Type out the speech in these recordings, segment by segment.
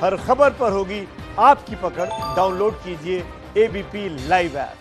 हर खबर पर होगी आपकी पकड़। डाउनलोड कीजिए एबीपी लाइव ऐप।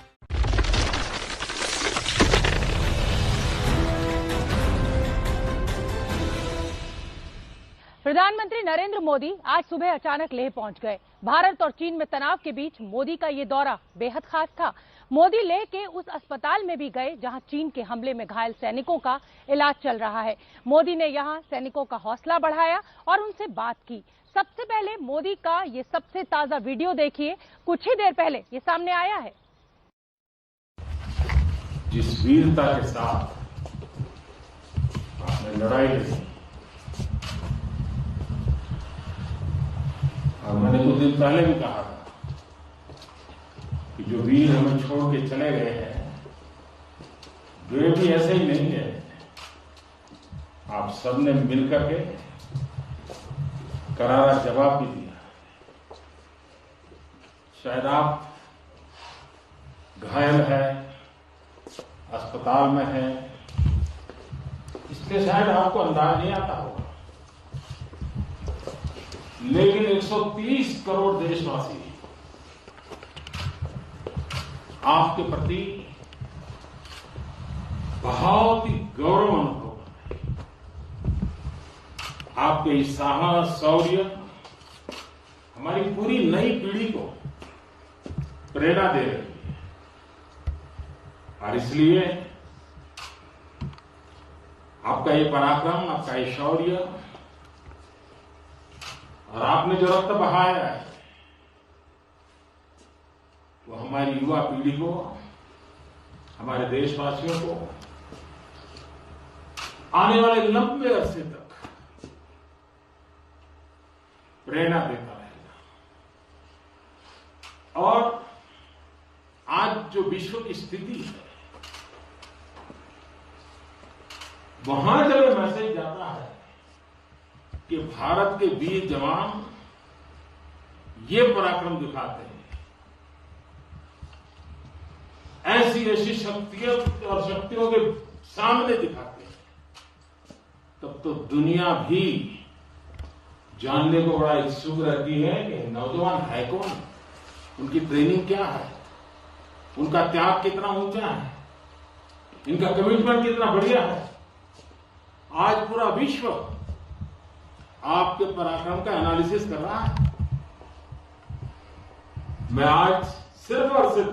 प्रधानमंत्री नरेंद्र मोदी आज सुबह अचानक लेह पहुंच गए। भारत और चीन में तनाव के बीच मोदी का ये दौरा बेहद खास था। मोदी लेह के उस अस्पताल में भी गए जहां चीन के हमले में घायल सैनिकों का इलाज चल रहा है। मोदी ने यहां सैनिकों का हौसला बढ़ाया और उनसे बात की। सबसे पहले मोदी का ये सबसे ताजा वीडियो देखिए, कुछ ही देर पहले ये सामने आया है। जिस वीरता के साथ आपने लड़ाई लड़ी, और मैंने कुछ दिन पहले भी कहा था कि जो वीर हमें छोड़ के चले गए हैं वे भी ऐसे ही नहीं है। आप सबने मिलकर के करारा जवाब भी दिया। शायद आप घायल है, अस्पताल में है, इसलिए शायद आपको अंदाज नहीं आता होगा, लेकिन 130 करोड़ देशवासी आपके प्रति बहुत ही गौरव अनुभव करते हैं। आपके इस साहस, शौर्य हमारी पूरी नई पीढ़ी को प्रेरणा दे रही है। और इसलिए आपका ये पराक्रम, आपका ये शौर्य और आपने जो रक्त बहाया है वो हमारी युवा पीढ़ी को, हमारे देशवासियों को आने वाले लंबे अरसे तक प्रेरणा देता रहेगा। और आज जो विश्व की स्थिति है, वहां जब ये मैसेज जाता है कि भारत के वीर जवान ये पराक्रम दिखाते हैं, ऐसी ऐसी शक्तियों के सामने दिखाते हैं, तब तो दुनिया भी जानने को बड़ा इच्छुक रहती है कि नौजवान है कौन, उनकी ट्रेनिंग क्या है, उनका त्याग कितना ऊंचा है, इनका कमिटमेंट कितना बढ़िया है। आज पूरा विश्व आपके पराक्रम का एनालिसिस कर रहा है। मैं आज सिर्फ और सिर्फ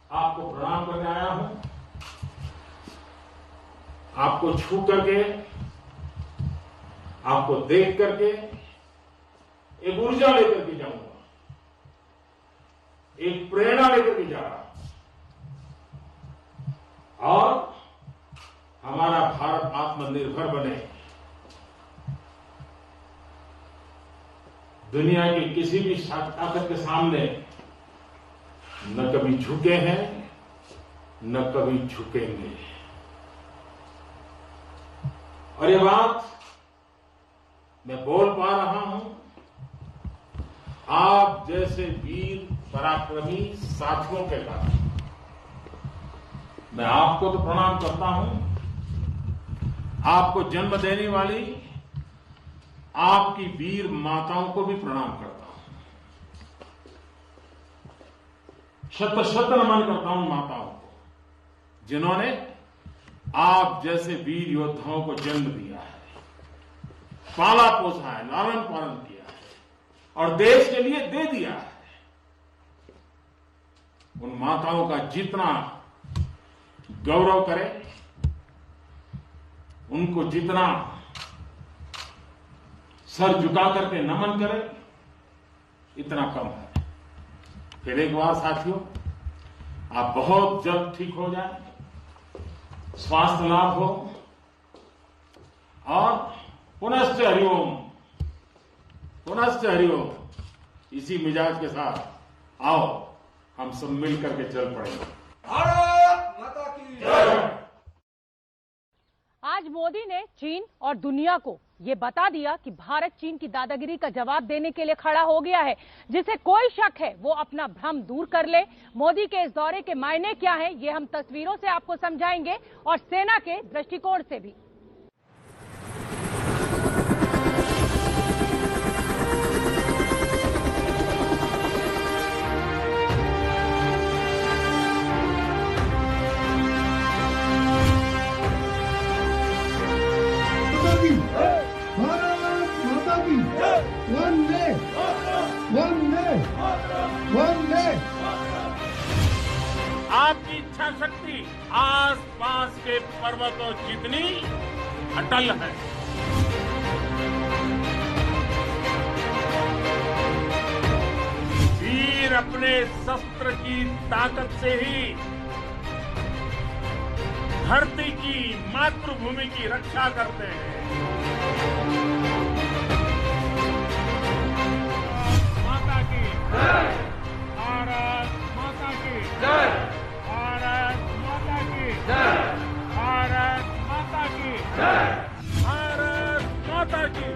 आपको प्रणाम करने आया हूं, आपको छू करके, आपको देख करके एक ऊर्जा लेकर के जाऊंगा, एक प्रेरणा लेकर के जा रहा हूं। और हमारा भारत आत्मनिर्भर बने, दुनिया की किसी भी ताकत के सामने न कभी झुके हैं, न कभी झुकेंगे। और ये बात मैं बोल पा रहा हूं आप जैसे वीर पराक्रमी साथियों के कारण। मैं आपको तो प्रणाम करता हूं, आपको जन्म देने वाली आपकी वीर माताओं को भी प्रणाम करता हूं। शत शत नमन करता हूं माताओं को, जिन्होंने आप जैसे वीर योद्धाओं को जन्म दिया है, पाला पोसा है, लालन पालन किया है और देश के लिए दे दिया है। उन माताओं का जितना गौरव करें, उनको जितना सर झुका करके नमन करें, इतना कम है। फिर एक बार साथियों, आप बहुत जल्द ठीक हो जाए, स्वास्थ्य लाभ हो और पुनश्च हरिओम, पुनश्च हरिओम। इसी मिजाज के साथ आओ हम सब मिलकर के चल पड़ेंगे। भारत माता की जय। आज मोदी ने चीन और दुनिया को ये बता दिया कि भारत चीन की दादागिरी का जवाब देने के लिए खड़ा हो गया है। जिसे कोई शक है वो अपना भ्रम दूर कर ले। मोदी के इस दौरे के मायने क्या हैं, ये हम तस्वीरों से आपको समझाएंगे और सेना के दृष्टिकोण से भी। 「आपकी इच्छा शक्ति आसपास के पर्वतों जितनी अटल है। वीर अपने शस्त्र की ताकत से ही धरती की, मातृभूमि की रक्षा करते हैं। माता की जय, भारत माता की जय, भारत माता की जय, भारत माता की जय, भारत माता की।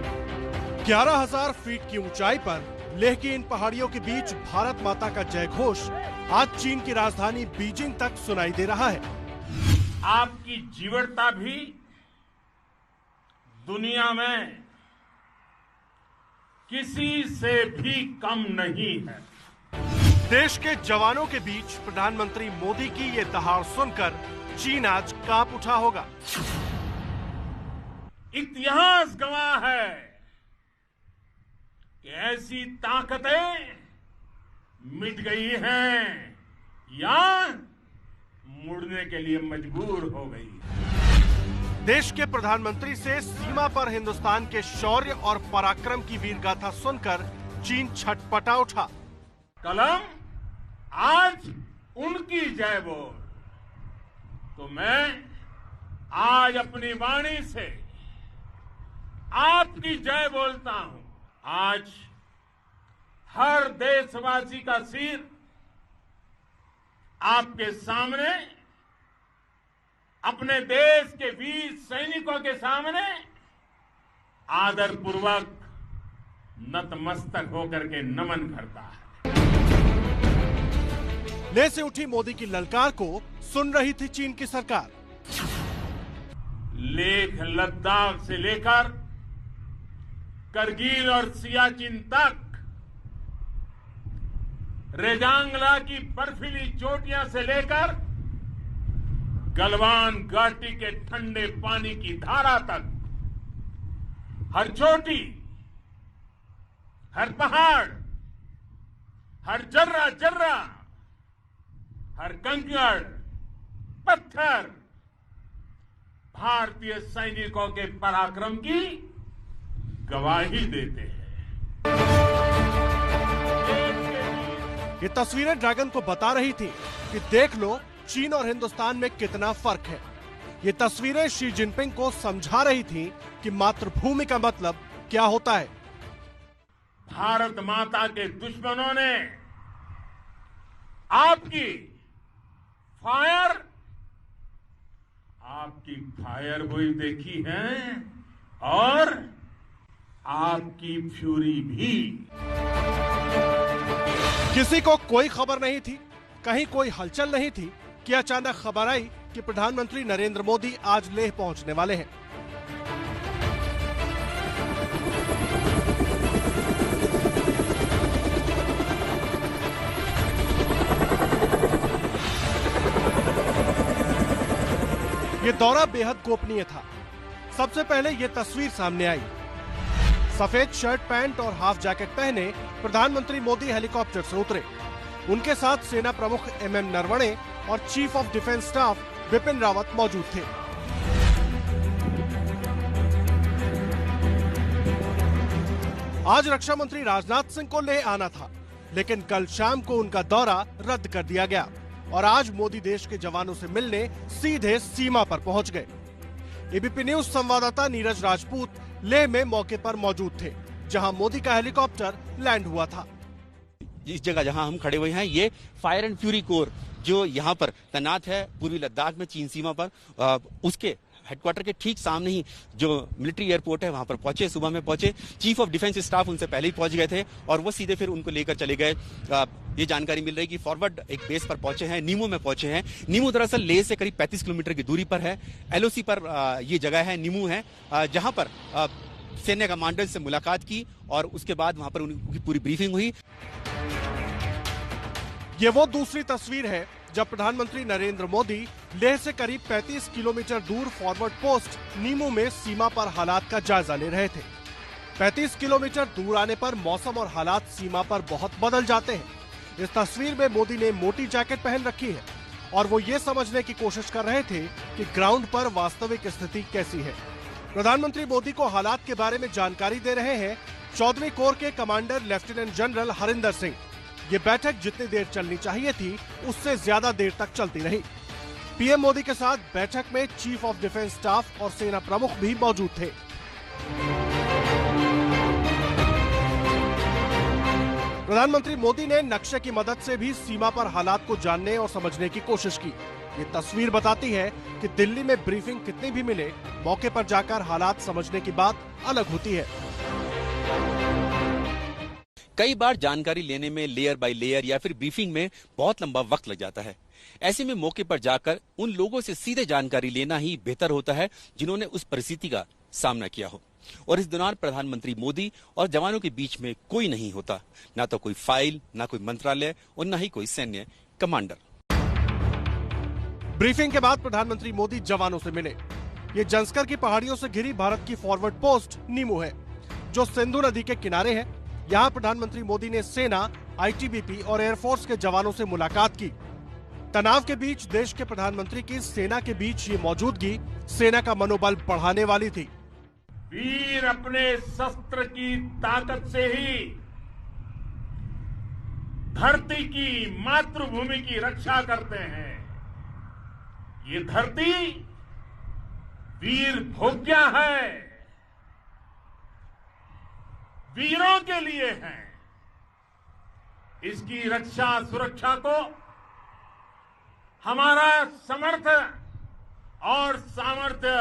11,000 फीट की ऊंचाई पर लेह की इन पहाड़ियों के बीच भारत माता का जय घोष आज चीन की राजधानी बीजिंग तक सुनाई दे रहा है। आपकी जीवटता भी दुनिया में किसी से भी कम नहीं है। देश के जवानों के बीच प्रधानमंत्री मोदी की ये दहाड़ सुनकर चीन आज कांप उठा होगा। इतिहास गवाह है कि ऐसी ताकतें मिट गई हैं या मुड़ने के लिए मजबूर हो गई। देश के प्रधानमंत्री से सीमा पर हिंदुस्तान के शौर्य और पराक्रम की वीरगाथा सुनकर चीन छटपटा उठा। कलम आज उनकी जय बोल, तो मैं आज अपनी वाणी से आपकी जय बोलता हूं। आज हर देशवासी का सिर आपके सामने, अपने देश के वीर सैनिकों के सामने आदरपूर्वक नतमस्तक होकर के नमन करता है। लेह से उठी मोदी की ललकार को सुन रही थी चीन की सरकार। लेह लद्दाख से लेकर करगिल और सियाचिन तक, रेजांगला की बर्फीली चोटियां से लेकर गलवान घाटी के ठंडे पानी की धारा तक, हर चोटी, हर पहाड़, हर जर्रा जर्रा, हर कंकड़ पत्थर भारतीय सैनिकों के पराक्रम की गवाही देते हैं। ये तस्वीरें ड्रैगन को बता रही थी कि देख लो चीन और हिंदुस्तान में कितना फर्क है। ये तस्वीरें शी जिनपिंग को समझा रही थी कि मातृभूमि का मतलब क्या होता है। भारत माता के दुश्मनों ने आपकी फायर गोली देखी है और आपकी फ्यूरी भी। किसी को कोई खबर नहीं थी, कहीं कोई हलचल नहीं थी कि अचानक खबर आई कि प्रधानमंत्री नरेंद्र मोदी आज लेह पहुंचने वाले हैं। ये दौरा बेहद गोपनीय था। सबसे पहले ये तस्वीर सामने आई। सफेद शर्ट पैंट और हाफ जैकेट पहने प्रधानमंत्री मोदी हेलीकॉप्टर से उतरे। उनके साथ सेना प्रमुख MM नरवणे और chief of defence staff Bipin Rawat मौजूद थे। आज रक्षा मंत्री राजनाथ सिंह को लेह आना था, लेकिन कल शाम को उनका दौरा रद्द कर दिया गया और आज मोदी देश के जवानों से मिलने सीधे सीमा पर पहुंच गए। एबीपी न्यूज संवाददाता नीरज राजपूत लेह में मौके पर मौजूद थे, जहां मोदी का हेलीकॉप्टर लैंड हुआ था। इस जगह जहां हम खड़े हुए हैं, ये फायर एंड फ्यूरी कोर जो यहाँ पर तैनात है पूर्वी लद्दाख में चीन सीमा पर, उसके हेडक्वार्टर के ठीक सामने ही जो मिलिट्री एयरपोर्ट है वहां पर पहुंचे। सुबह में पहुंचे, चीफ ऑफ डिफेंस स्टाफ उनसे पहले ही पहुंच गए थे और वो सीधे फिर उनको लेकर चले गए। ये जानकारी मिल रही कि फॉरवर्ड एक बेस पर पहुंचे हैं, नीमू में पहुंचे हैं। नीमू दरअसल लेह से करीब 35 किलोमीटर की दूरी पर है। LOC पर ये जगह है, नीमू है, जहां पर सैन्य कमांडर से मुलाकात की और उसके बाद वहां पर उनकी पूरी ब्रीफिंग हुई। ये वो दूसरी तस्वीर है जब प्रधानमंत्री नरेंद्र मोदी लेह से करीब 35 किलोमीटर दूर फॉरवर्ड पोस्ट नीमू में सीमा पर हालात का जायजा ले रहे थे। 35 किलोमीटर दूर आने पर मौसम और हालात सीमा पर बहुत बदल जाते हैं। इस तस्वीर में मोदी ने मोटी जैकेट पहन रखी है और वो ये समझने की कोशिश कर रहे थे कि ग्राउंड पर वास्तविक स्थिति कैसी है। प्रधानमंत्री मोदी को हालात के बारे में जानकारी दे रहे हैं 14वीं कोर के commander lieutenant general Harinder Singh. ये बैठक जितनी देर चलनी चाहिए थी उससे ज्यादा देर तक चलती रही। पीएम मोदी के साथ बैठक में चीफ ऑफ डिफेंस स्टाफ और सेना प्रमुख भी मौजूद थे। प्रधानमंत्री मोदी ने नक्शे की मदद से भी सीमा पर हालात को जानने और समझने की कोशिश की। ये तस्वीर बताती है कि दिल्ली में ब्रीफिंग कितनी भी मिले, मौके पर जाकर हालात समझने की बात अलग होती है। कई बार जानकारी लेने में लेयर बाय लेयर या फिर ब्रीफिंग में बहुत लंबा वक्त लग जाता है। ऐसे में मौके पर जाकर उन लोगों से सीधे जानकारी लेना ही बेहतर होता है जिन्होंने उस परिस्थिति का सामना किया हो। और इस दौरान प्रधानमंत्री मोदी और जवानों के बीच में कोई नहीं होता, ना तो कोई फाइल, ना कोई मंत्रालय और ना ही कोई सैन्य कमांडर। ब्रीफिंग के बाद प्रधानमंत्री मोदी जवानों से मिले। ये जंस्कर की पहाड़ियों से घिरी भारत की फॉरवर्ड पोस्ट नीमू है, जो सिंधु नदी के किनारे है। यहाँ प्रधानमंत्री मोदी ने सेना, आईटीबीपी और एयरफोर्स के जवानों से मुलाकात की। तनाव के बीच देश के प्रधानमंत्री की सेना के बीच ये मौजूदगी सेना का मनोबल बढ़ाने वाली थी। वीर अपने शस्त्र की ताकत से ही धरती की, मातृभूमि की रक्षा करते हैं। ये धरती वीर भोग्या है, वीरों के लिए है। इसकी रक्षा सुरक्षा को हमारा समर्थ और सामर्थ्य,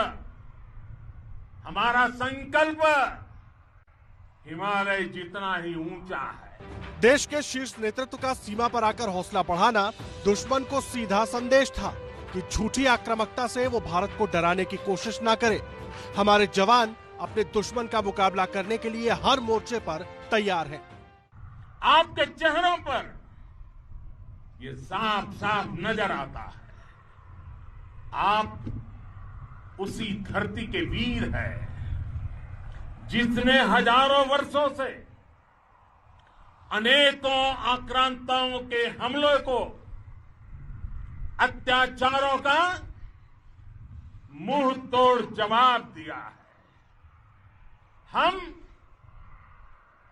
हमारा संकल्प हिमालय जितना ही ऊंचा है। देश के शीर्ष नेतृत्व का सीमा पर आकर हौसला बढ़ाना दुश्मन को सीधा संदेश था कि झूठी आक्रामकता से वो भारत को डराने की कोशिश ना करे। हमारे जवान अपने दुश्मन का मुकाबला करने के लिए हर मोर्चे पर तैयार हैं। आपके चेहरों पर ये साफ साफ नजर आता है, आप उसी धरती के वीर हैं जिसने हजारों वर्षों से अनेकों आक्रांताओं के हमलों को, अत्याचारों का मुंह तोड़ जवाब दिया है। हम,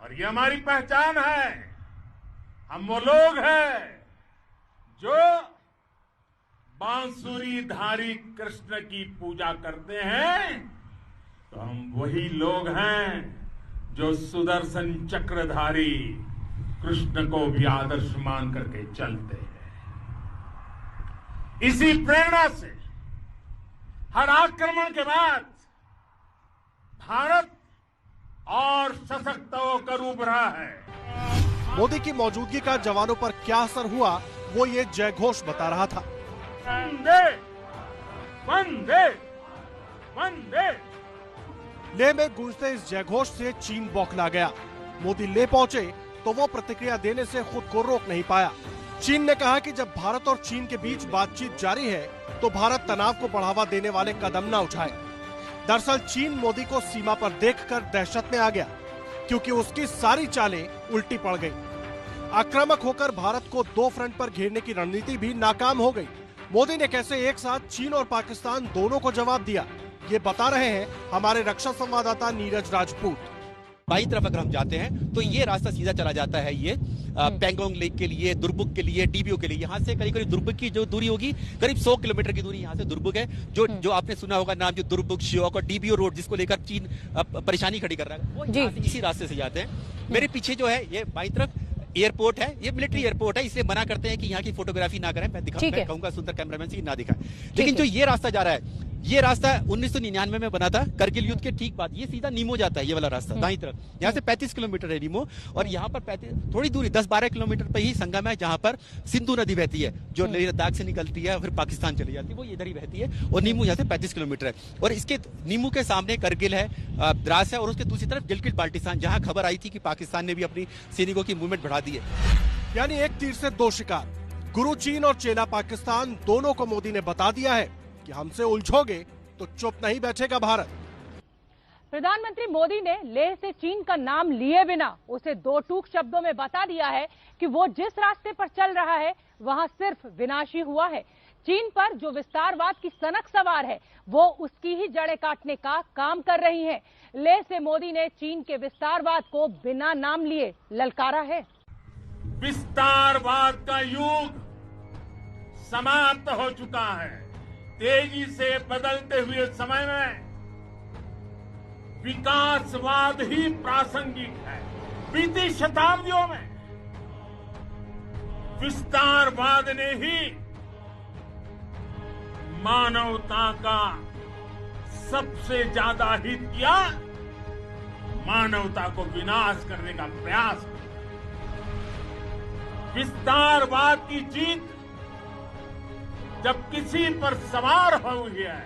और ये हमारी पहचान है, हम वो लोग हैं जो बांसुरी धारी कृष्ण की पूजा करते हैं, तो हम वही लोग हैं जो सुदर्शन चक्रधारी कृष्ण को भी आदर्श मान करके चलते हैं। इसी प्रेरणा से हर आक्रमण के बाद भारत और सशक्त होकर उभरा है। मोदी की मौजूदगी का जवानों पर क्या असर हुआ, वो ये जयघोष बता रहा था। वंदे वंदे वंदे। लेह में गूंजते इस जयघोष से चीन बौखला गया। मोदी ले पहुंचे तो वो प्रतिक्रिया देने से खुद को रोक नहीं पाया। चीन ने कहा कि जब भारत और चीन के बीच बातचीत जारी है तो भारत तनाव को बढ़ावा देने वाले कदम न उठाए। दरअसल चीन मोदी को सीमा पर देखकर दहशत में आ गया, क्योंकि उसकी सारी चालें उल्टी पड़ गई। आक्रामक होकर भारत को दो फ्रंट पर घेरने की रणनीति भी नाकाम हो गई। मोदी ने कैसे एक साथ चीन और पाकिस्तान दोनों को जवाब दिया, ये बता रहे हैं हमारे रक्षा संवाददाता नीरज राजपूत। बाई तरफ अगर हम जाते हैं तो ये रास्ता सीधा चला जाता है ये पैंगोंग लेक के लिए, दुर्बुक के लिए, डीबीओ के लिए। यहाँ से करीब करीब दुर्बुक की जो दूरी होगी, करीब 100 किलोमीटर की दूरी यहाँ से दुर्बुक है। जो आपने सुना होगा नाम, जो दुर्बुक, श्योक और डीबीओ रोड, जिसको लेकर चीन परेशानी खड़ी कर रहा है, वो यहाँ से इसी रास्ते से जाते हैं। मेरे पीछे जो है ये बाई तरफ एयरपोर्ट है, ये मिलिट्री एयरपोर्ट है, इसलिए मना करते हैं कि यहाँ की फोटोग्राफी ना करें। मैं कहूंगा सुंदर कैमरामैन से ना दिखाएं। लेकिन जो ये रास्ता जा रहा है, ये रास्ता 1999 में बना था, करगिल युद्ध के ठीक बाद। ये सीधा नीमो जाता है, ये वाला रास्ता दाईं तरफ। यहाँ से 35 किलोमीटर है नीमो, और यहाँ पर 35 थोड़ी दूरी 10-12 किलोमीटर पे ही संगम है, जहाँ पर सिंधु नदी बहती है, जो लेह लद्दाख से निकलती है फिर पाकिस्तान चली जाती है, वो इधर ही बहती है। और नीमू यहाँ से 35 किलोमीटर है, और इसके नीमू के सामने करगिल है, द्रास है, और उसके दूसरी तरफ गिलगित बाल्टिस्तान, जहाँ खबर आई थी कि पाकिस्तान ने भी अपनी सैनिकों की मूवमेंट बढ़ा दी है। यानी एक तीर से दो शिकार। गुरु चीन और चेला पाकिस्तान दोनों को मोदी ने बता दिया है कि हमसे उलझोगे तो चुप नहीं बैठेगा भारत। प्रधानमंत्री मोदी ने लेह से चीन का नाम लिए बिना उसे दो टूक शब्दों में बता दिया है कि वो जिस रास्ते पर चल रहा है वहां सिर्फ विनाश ही हुआ है। चीन पर जो विस्तारवाद की सनक सवार है वो उसकी ही जड़ें काटने का काम कर रही है। लेह से मोदी ने चीन के विस्तारवाद को बिना नाम लिए ललकारा है। विस्तारवाद का युग समाप्त हो चुका है। तेजी से बदलते हुए समय में विकासवाद ही प्रासंगिक है। बीती शताब्दियों में विस्तारवाद ने ही मानवता का सबसे ज्यादा हित किया, मानवता को विनाश करने का प्रयास किया। विस्तारवाद की जीत जब किसी पर सवार हुई है,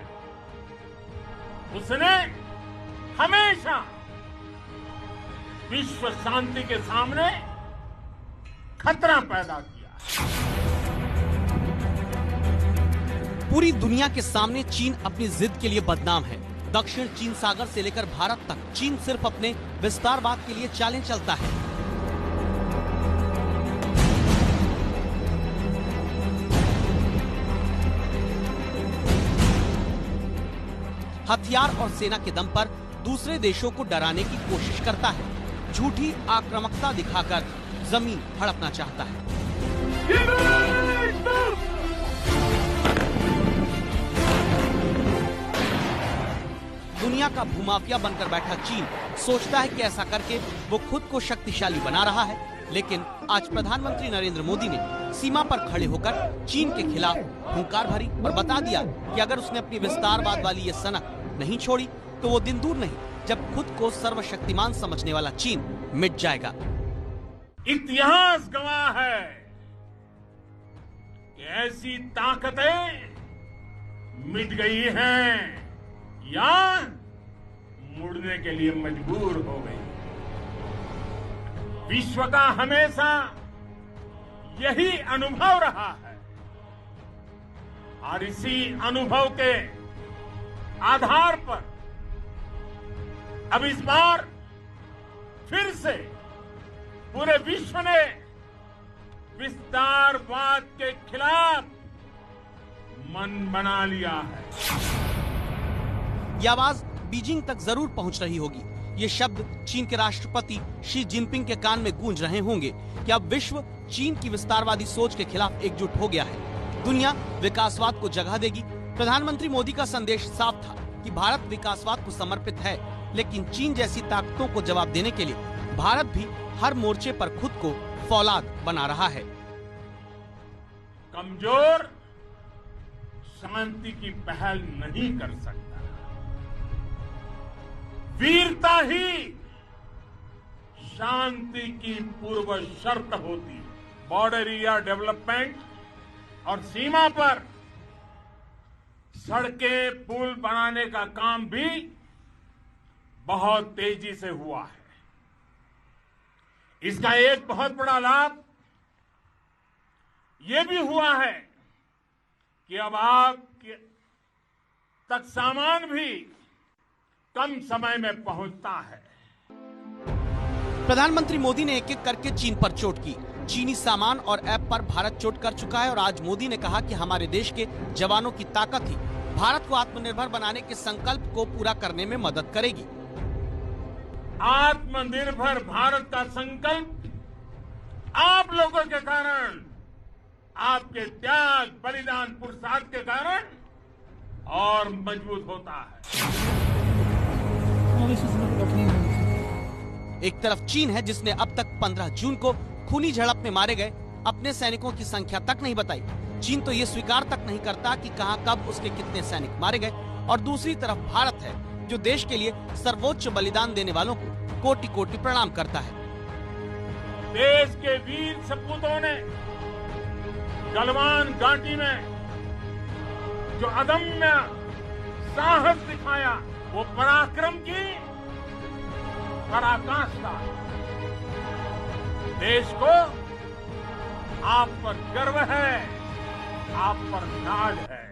उसने हमेशा विश्व शांति के सामने खतरा पैदा किया। पूरी दुनिया के सामने चीन अपनी जिद के लिए बदनाम है। दक्षिण चीन सागर से लेकर भारत तक चीन सिर्फ अपने विस्तारवाद के लिए चालें चलता है। हथियार और सेना के दम पर दूसरे देशों को डराने की कोशिश करता है। झूठी आक्रामकता दिखाकर जमीन हड़पना चाहता है। दुनिया का भूमाफिया बनकर बैठा चीन सोचता है कि ऐसा करके वो खुद को शक्तिशाली बना रहा है, लेकिन आज प्रधानमंत्री नरेंद्र मोदी ने सीमा पर खड़े होकर चीन के खिलाफ हुंकार भरी और बता दिया कि अगर उसने अपनी विस्तारवाद वाली ये सनक नहीं छोड़ी तो वो दिन दूर नहीं जब खुद को सर्वशक्तिमान समझने वाला चीन मिट जाएगा। इतिहास गवाह है कि ऐसी ताकतें मिट गई हैं या मुड़ने के लिए मजबूर हो गई। विश्व का हमेशा यही अनुभव रहा है और इसी अनुभव के आधार पर अब इस बार फिर से पूरे विश्व ने विस्तारवाद के खिलाफ मन बना लिया है। ये आवाज बीजिंग तक जरूर पहुंच रही होगी। ये शब्द चीन के राष्ट्रपति शी जिनपिंग के कान में गूंज रहे होंगे कि अब विश्व चीन की विस्तारवादी सोच के खिलाफ एकजुट हो गया है। दुनिया विकासवाद को जगह देगी। प्रधानमंत्री मोदी का संदेश साफ था कि भारत विकासवाद को समर्पित है, लेकिन चीन जैसी ताकतों को जवाब देने के लिए भारत भी हर मोर्चे पर खुद को फौलाद बना रहा है। कमजोर शांति की पहल नहीं कर सकता। वीरता ही शांति की पूर्व शर्त होती। बॉर्डर एरिया डेवलपमेंट और सीमा पर सड़कें पुल बनाने का काम भी बहुत तेजी से हुआ है। इसका एक बहुत बड़ा लाभ यह भी हुआ है कि अब आप तक सामान भी कम समय में पहुंचता है। प्रधानमंत्री मोदी ने एक एक करके चीन पर चोट की। चीनी सामान और ऐप पर भारत चोट कर चुका है और आज मोदी ने कहा कि हमारे देश के जवानों की ताकत ही भारत को आत्मनिर्भर बनाने के संकल्प को पूरा करने में मदद करेगी। आत्मनिर्भर भारत का संकल्प आप लोगों के कारण, आपके त्याग, बलिदान, पुरुषार्थ के कारण और मजबूत होता है। एक तरफ चीन है जिसने अब तक 15 जून को खूनी झड़प में मारे गए अपने सैनिकों की संख्या तक नहीं बताई। चीन तो ये स्वीकार तक नहीं करता कि कहां कब उसके कितने सैनिक मारे गए। और दूसरी तरफ भारत है जो देश के लिए सर्वोच्च बलिदान देने वालों को कोटि कोटि प्रणाम करता है। देश के वीर सपूतों ने गलवान घाटी में जो अदम्य साहस दिखाया, वो पराक्रम की पराकाष्ठा। देश को आप पर गर्व है, आप पर नाज है।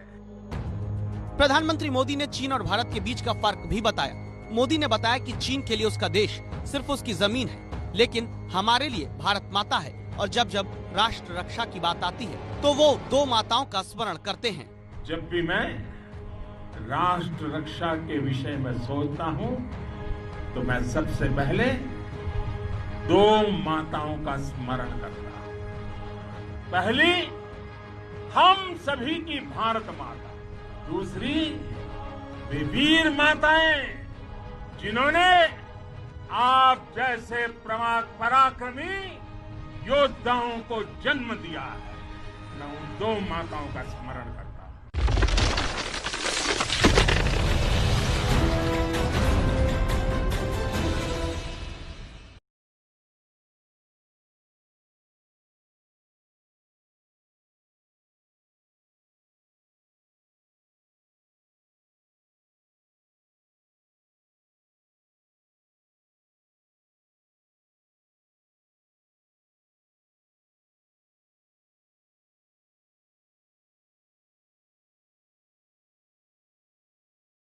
प्रधानमंत्री मोदी ने चीन और भारत के बीच का फर्क भी बताया। मोदी ने बताया कि चीन के लिए उसका देश सिर्फ उसकी जमीन है, लेकिन हमारे लिए भारत माता है और जब जब राष्ट्र रक्षा की बात आती है तो वो दो माताओं का स्मरण करते हैं। जब भी मैं राष्ट्र रक्षा के विषय में सोचता हूं तो मैं सबसे पहले दो माताओं का स्मरण करता हूं। पहली हम सभी की भारत माता, दूसरी वे वीर माताएं जिन्होंने आप जैसे पराक्रमी योद्धाओं को जन्म दिया है। मैं उन दो माताओं का स्मरण करता हूं।